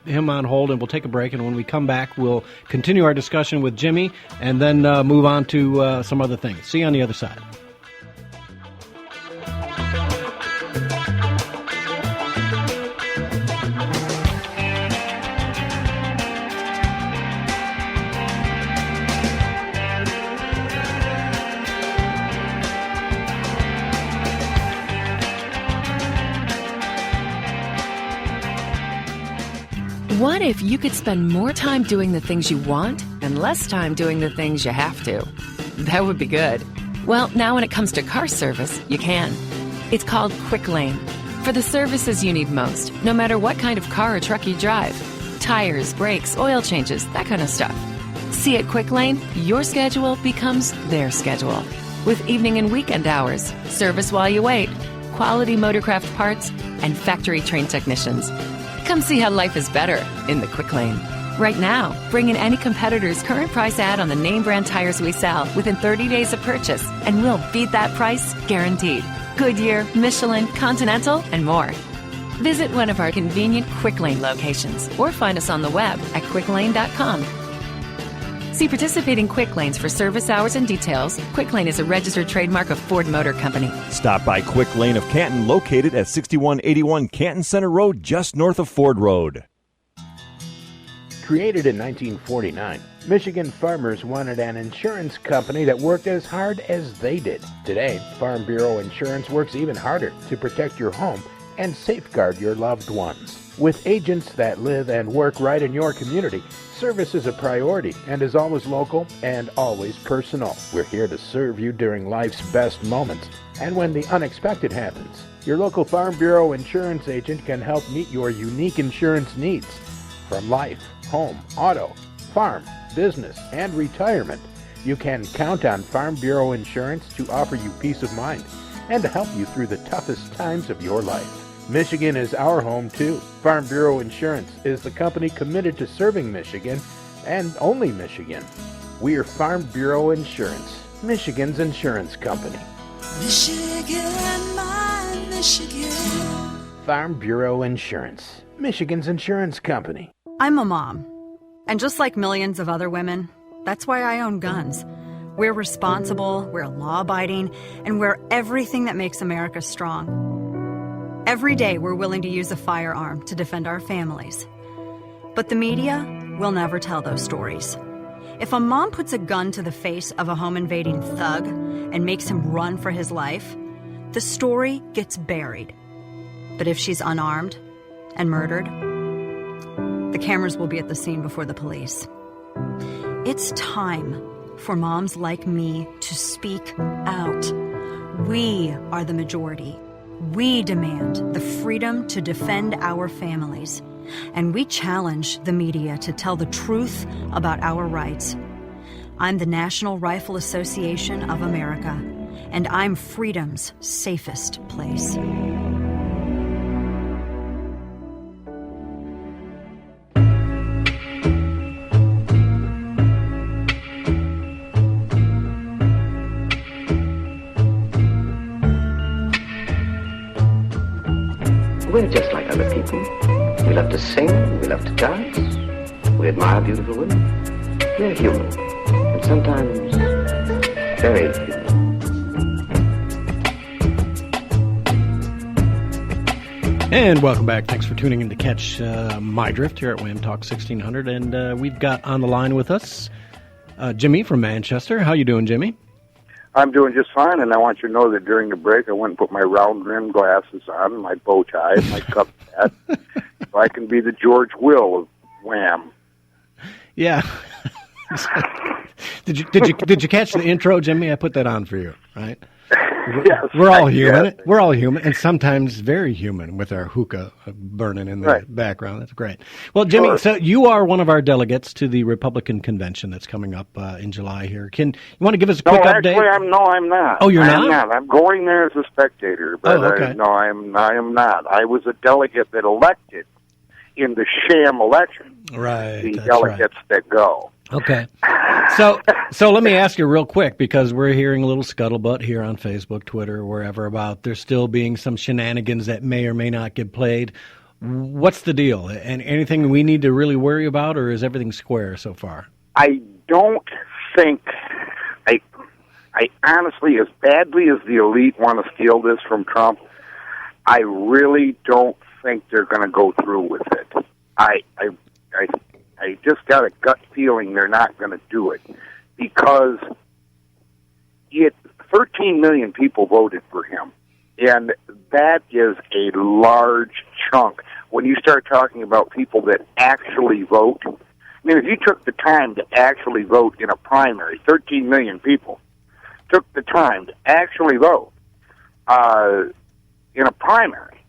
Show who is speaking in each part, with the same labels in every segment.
Speaker 1: him on hold, and we'll take a break. And when we come back, we'll continue our discussion with Jimmy and then move on to some other things. See you on the other side.
Speaker 2: What if you could spend more time doing the things you want and less time doing the things you have to? That would be good. Well, now when it comes to car service, you can. It's called Quick Lane. For the services you need most, no matter what kind of car or truck you drive. Tires, brakes, oil changes, that kind of stuff. See, at Quick Lane, your schedule becomes their schedule. With evening and weekend hours, service while you wait, quality motorcraft parts, and factory-trained technicians. Come see how life is better in the Quick Lane. Right now, bring in any competitor's current price ad on the name brand tires we sell within 30 days of purchase, and we'll beat that price guaranteed. Goodyear, Michelin, Continental, and more. Visit one of our convenient Quick Lane locations or find us on the web at quicklane.com. See participating Quick Lanes for service hours and details. Quick Lane is a registered trademark of Ford Motor Company.
Speaker 3: Stop by Quick Lane of Canton, located at 6181 Canton Center Road, just north of Ford Road.
Speaker 4: Created in 1949, Michigan farmers wanted an insurance company that worked as hard as they did. Today, Farm Bureau Insurance works even harder to protect your home and safeguard your loved ones. With agents that live and work right in your community, service is a priority and is always local and always personal. We're here to serve you during life's best moments and when the unexpected happens. Your local Farm Bureau insurance agent can help meet your unique insurance needs. From life, home, auto, farm, business, and retirement, you can count on Farm Bureau Insurance to offer you peace of mind and to help you through the toughest times of your life. Michigan is our home, too. Farm Bureau Insurance is the company committed to serving Michigan and only Michigan. We are Farm Bureau Insurance, Michigan's insurance company.
Speaker 5: Michigan, my Michigan.
Speaker 4: Farm Bureau Insurance, Michigan's insurance company.
Speaker 6: I'm a mom, and just like millions of other women, that's why I own guns. We're responsible, we're law-abiding, and we're everything that makes America strong. Every day, we're willing to use a firearm to defend our families. But the media will never tell those stories. If a mom puts a gun to the face of a home-invading thug and makes him run for his life, the story gets buried. But if she's unarmed and murdered, the cameras will be at the scene before the police. It's time for moms like me to speak out. We are the majority. We demand the freedom to defend our families, and we challenge the media to tell the truth about our rights. I'm the National Rifle Association of America, and I'm freedom's safest place.
Speaker 7: We're just like other people. We love to sing, we love to dance, we admire beautiful women. We're human, and sometimes very human.
Speaker 1: And welcome back. Thanks for tuning in to catch My Drift here at Wham Talk 1600. And we've got on the line with us Jimmy from Manchester. How you doing, Jimmy?
Speaker 8: I'm doing just fine, and I want you to know that during the break I went and put my round-rimmed glasses on, my bow tie, my cup hat, so I can be the George Will of Wham.
Speaker 1: Yeah. Did you catch the intro, Jimmy? I put that on for you, right?
Speaker 8: Yes,
Speaker 1: we're all human. Yes. We're all human, and sometimes very human with our hookah burning in the background. That's great. Well, Jimmy, sure. So you are one of our delegates to the Republican convention that's coming up in July here. You want to give us a quick update?
Speaker 8: I'm not.
Speaker 1: Oh, you're not?
Speaker 8: I'm not. I'm going there as a spectator, but
Speaker 1: okay.
Speaker 8: I am not. I was a delegate that elected in the sham election.
Speaker 1: Right.
Speaker 8: The delegates that go.
Speaker 1: Okay. So let me ask you real quick, because we're hearing a little scuttlebutt here on Facebook, Twitter, wherever, about there still being some shenanigans that may or may not get played. What's the deal? And anything we need to really worry about, or is everything square so far?
Speaker 8: I don't think, I honestly, as badly as the elite want to steal this from Trump, I really don't think they're going to go through with it. I just got a gut feeling they're not going to do it, because 13 million people voted for him, and that is a large chunk. When you start talking about people that actually vote, I mean, if you took the time to actually vote in a primary, 13 million people took the time to actually vote in a primary,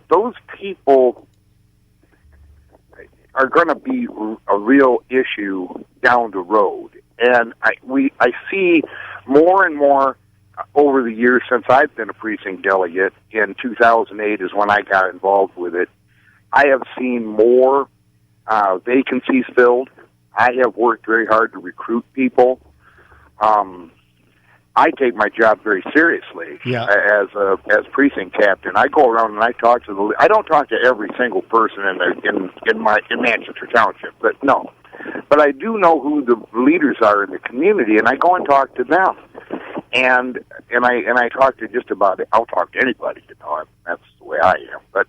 Speaker 8: those people are going to be a real issue down the road. And I see more and more over the years since I've been a precinct delegate. In 2008 is when I got involved with it. I have seen more vacancies filled. I have worked very hard to recruit people. I take my job very seriously as precinct captain. I go around and I talk to I don't talk to every single person in Manchester Township, but no. But I do know who the leaders are in the community, and I go and talk to them. And I talk to just about it. I'll talk to anybody, that's the way I am. But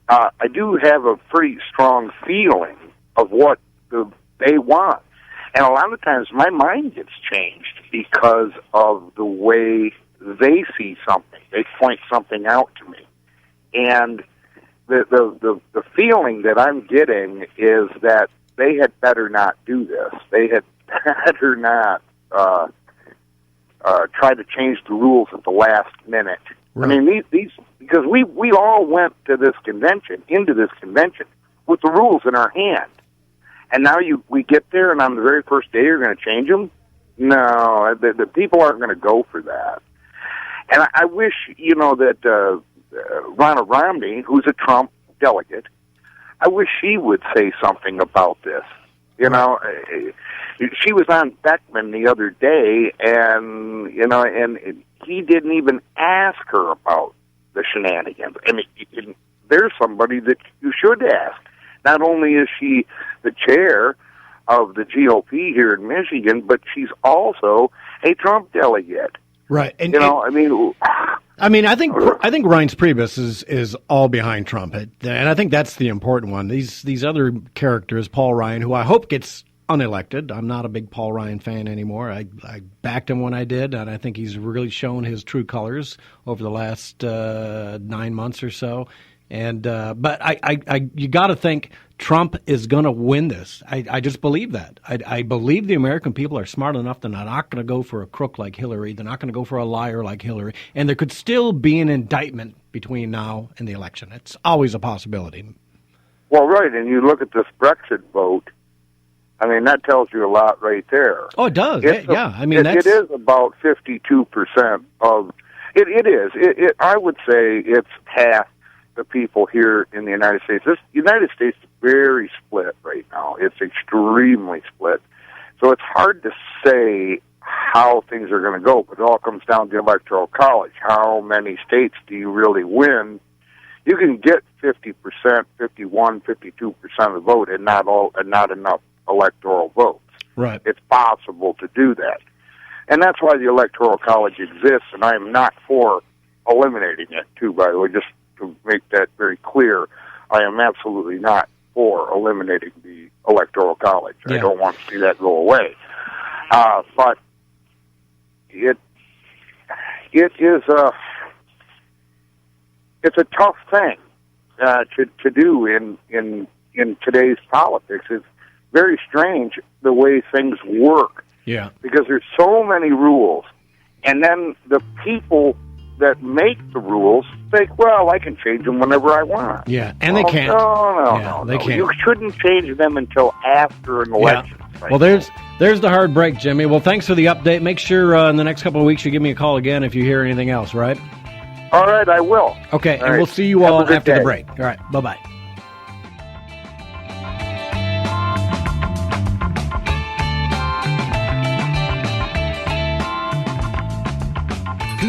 Speaker 8: I do have a pretty strong feeling of what they want. And a lot of times my mind gets changed because of the way they see something. They point something out to me. And the feeling that I'm getting is that they had better not do this. They had better not try to change the rules at the last minute. Right. I mean, these because we all went to this convention, with the rules in our hand. And now we get there, and on the very first day, you're going to change them? No, the people aren't going to go for that. And I wish, that Ronna Romney, who's a Trump delegate, I wish she would say something about this. She was on Beckman the other day, and he didn't even ask her about the shenanigans. I mean, there's somebody that you should ask. Not only is she the chair of the GOP here in Michigan, but she's also a Trump delegate.
Speaker 1: Right. And
Speaker 8: I
Speaker 1: think Reince Priebus is all behind Trump, and I think that's the important one. These other characters, Paul Ryan, who I hope gets unelected. I'm not a big Paul Ryan fan anymore. I backed him when I did, and I think he's really shown his true colors over the last 9 months or so. And but you got to think Trump is going to win this. I just believe that. I believe the American people are smart enough. They're not going to go for a crook like Hillary. They're not going to go for a liar like Hillary. And there could still be an indictment between now and the election. It's always a possibility.
Speaker 8: Well, right. And you look at this Brexit vote. I mean, that tells you a lot right there.
Speaker 1: Oh, it does. It
Speaker 8: is about 52% of it is. I would say it's half the people here in the United States. This United States is very split right now. It's extremely split. So it's hard to say how things are going to go, but it all comes down to the Electoral College. How many states do you really win? You can get 50%, 51, 52% of the vote and not enough electoral votes.
Speaker 1: Right.
Speaker 8: It's possible to do that. And that's why the Electoral College exists, and I am not for eliminating it, too, by the way, just to make that very clear. I am absolutely not for eliminating the Electoral College. Yeah. I don't want to see that go away. But it is it's a tough thing to do in today's politics. It's very strange the way things work.
Speaker 1: Yeah.
Speaker 8: Because there's so many rules, and then the people that make the rules think, well, I can change them whenever I want.
Speaker 1: Yeah, and they can't.
Speaker 8: No,
Speaker 1: they can't.
Speaker 8: You shouldn't change them until after an election.
Speaker 1: Yeah. Right. Well, there's the hard break, Jimmy. Well, thanks for the update. Make sure in the next couple of weeks you give me a call again if you hear anything else, right?
Speaker 8: All right, I will.
Speaker 1: Okay, and we'll see you all after the break. All right, bye-bye.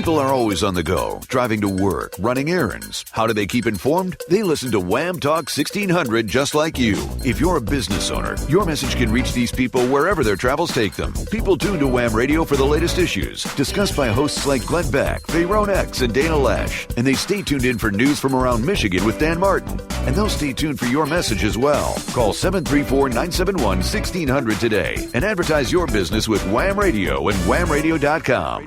Speaker 9: People are always on the go, driving to work, running errands. How do they keep informed? They listen to Wham Talk 1600 just like you. If you're a business owner, your message can reach these people wherever their travels take them. People tune to Wham Radio for the latest issues, discussed by hosts like Glenn Beck, Fayron X, and Dana Lash. And they stay tuned in for news from around Michigan with Dan Martin. And they'll stay tuned for your message as well. Call 734-971-1600 today and advertise your business with Wham Radio and whamradio.com.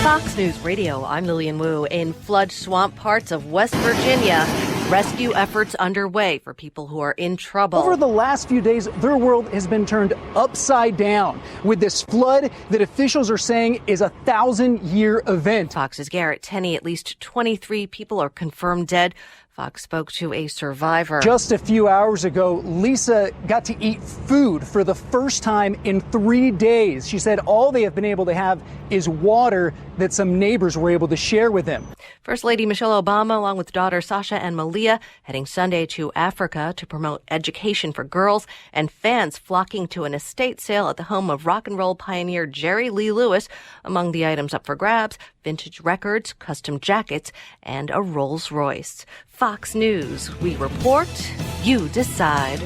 Speaker 10: Fox News Radio, I'm Lillian Wu. In flood swamp parts of West Virginia, rescue efforts underway for people who are in trouble.
Speaker 11: Over the last few days, their world has been turned upside down with this flood that officials are saying is a 1,000-year event.
Speaker 10: Fox's Garrett Tenney, at least 23 people are confirmed dead. Fox spoke to a survivor.
Speaker 11: Just a few hours ago, Lisa got to eat food for the first time in 3 days. She said all they have been able to have is water that some neighbors were able to share with them.
Speaker 10: First Lady Michelle Obama, along with daughter Sasha and Malia, heading Sunday to Africa to promote education for girls, and fans flocking to an estate sale at the home of rock and roll pioneer Jerry Lee Lewis. Among the items up for grabs, vintage records, custom jackets, and a Rolls Royce. Fox News, we report, you decide.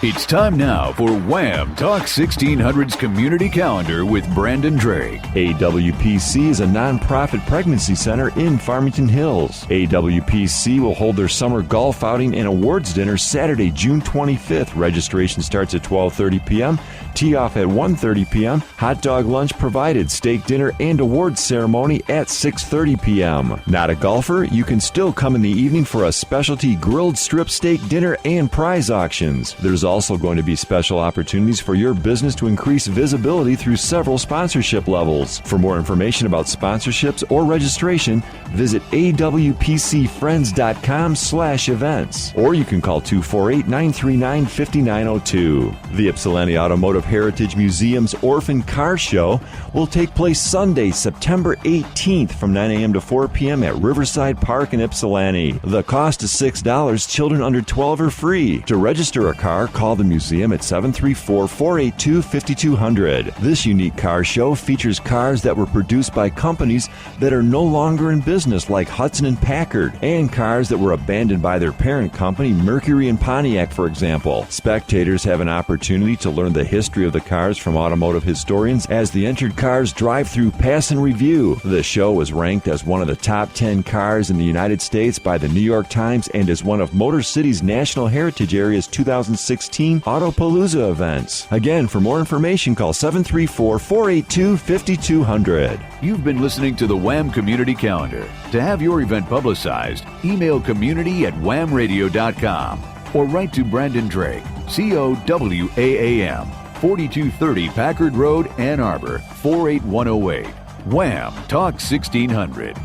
Speaker 12: It's time now for Wham Talk 1600's Community Calendar with Brandon Drake.
Speaker 3: AWPC is a nonprofit pregnancy center in Farmington Hills. AWPC will hold their summer golf outing and awards dinner Saturday, June 25th. Registration starts at 12:30 p.m. Tee off at 1:30 p.m. Hot dog lunch provided. Steak dinner and awards ceremony at 6:30 p.m. Not a golfer? You can still come in the evening for a specialty grilled strip steak dinner and prize auctions. There's also going to be special opportunities for your business to increase visibility through several sponsorship levels. For more information about sponsorships or registration, visit awpcfriends.com/events, or you can call 248-939-5902. The Ypsilanti Automotive Heritage Museum's Orphan Car Show will take place Sunday, September 18th from 9 a.m. to 4 p.m. at Riverside Park in Ypsilanti. The cost is $6. Children under 12 are free. To register a car, call the museum at 734-482-5200. This unique car show features cars that were produced by companies that are no longer in business, like Hudson and Packard, and cars that were abandoned by their parent company, Mercury and Pontiac, for example. Spectators have an opportunity to learn the history of the cars from automotive historians as the entered cars drive through pass and review. The show was ranked as one of the top 10 cars in the United States by the New York Times and is one of Motor City's National Heritage Area's 2016 Autopalooza events. Again, for more information, call 734-482-5200.
Speaker 12: You've been listening to the Wham Community Calendar. To have your event publicized, email community@whamradio.com or write to Brandon Drake, COWAAM, 4230 Packard Road, Ann Arbor, 48108. Wham Talk 1600.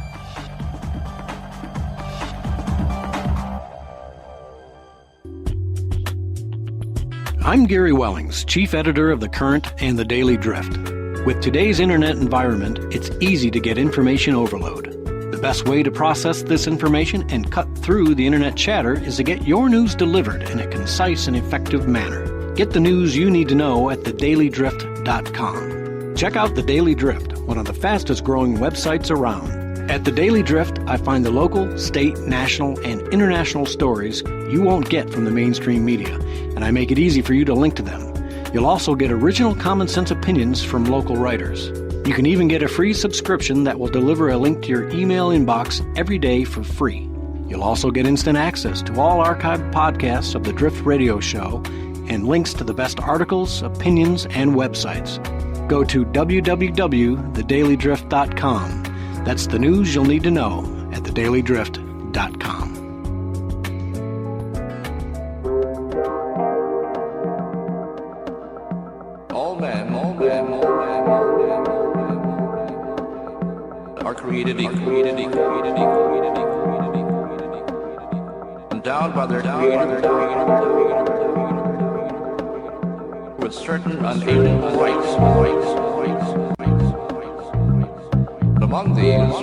Speaker 1: I'm Gary Wellings, Chief Editor of The Current and The Daily Drift. With today's internet environment, it's easy to get information overload. The best way to process this information and cut through the internet chatter is to get your news delivered in a concise and effective manner. Get the news you need to know at thedailyDrift.com. Check out The Daily Drift, one of the fastest growing websites around. At The Daily Drift, I find the local, state, national, and international stories you won't get from the mainstream media, and I make it easy for you to link to them. You'll also get original common sense opinions from local writers. You can even get a free subscription that will deliver a link to your email inbox every day for free. You'll also get instant access to all archived podcasts of the Drift Radio Show and links to the best articles, opinions, and websites. Go to www.thedailydrift.com. That's the news you'll need to know at thedailyDrift.com.
Speaker 13: All men are created equal, endowed by their Creator with certain unalienable rights. Among these